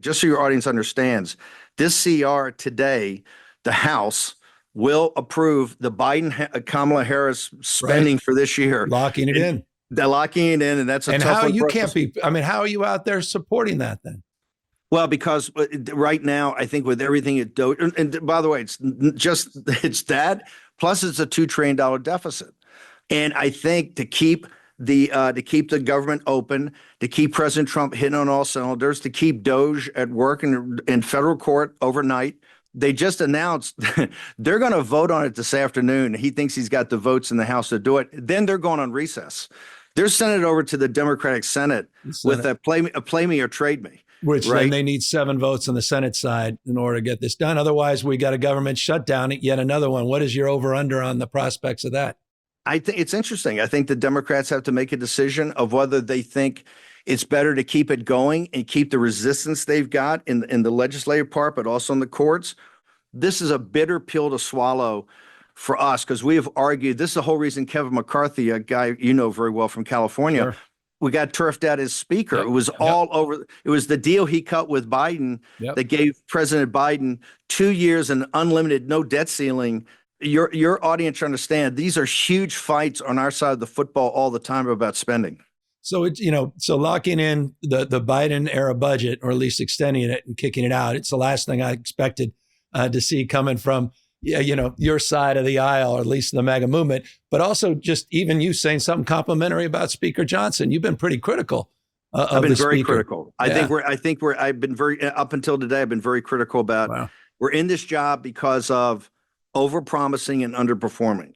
just so your audience understands, this CR today, the House will approve the Biden-Kamala Harris spending for this year. Locking it in. They're locking it in, and that's a and tough how one. You can't be, I mean, how are you out there supporting that then? Well, because right now, I think with everything it does, and by the way, it's that, plus it's a $2 trillion deficit. And I think to keep the government open, to keep President Trump hitting on all cylinders, to keep Doge at work in federal court overnight, they just announced they're going to vote on it this afternoon. He thinks he's got the votes in the House to do it. Then they're going on recess. They're sending it over to the Democratic Senate with a play me or trade me. Which then they need 7 votes on the Senate side in order to get this done. Otherwise, we got a government shutdown, yet another one. What is your over-under on the prospects of that? I think it's interesting. I think the Democrats have to make a decision of whether they think it's better to keep it going and keep the resistance they've got in the legislative part, but also in the courts. This is a bitter pill to swallow for us because we have argued. This is the whole reason Kevin McCarthy, a guy you know very well from California, Sure. We got turfed out as speaker. Yep. It was all over. It was the deal he cut with Biden that gave President Biden 2 years and unlimited, no debt ceiling. Your audience should understand these are huge fights on our side of the football all the time about spending. So it's, so locking in the Biden era budget, or at least extending it and kicking it out, it's the last thing I expected to see coming from your side of the aisle, or at least the MAGA movement, but also just even you saying something complimentary about Speaker Johnson. You've been pretty critical. I've been very critical. I've been very, up until today, I've been very critical about, we're in this job because of overpromising and underperforming.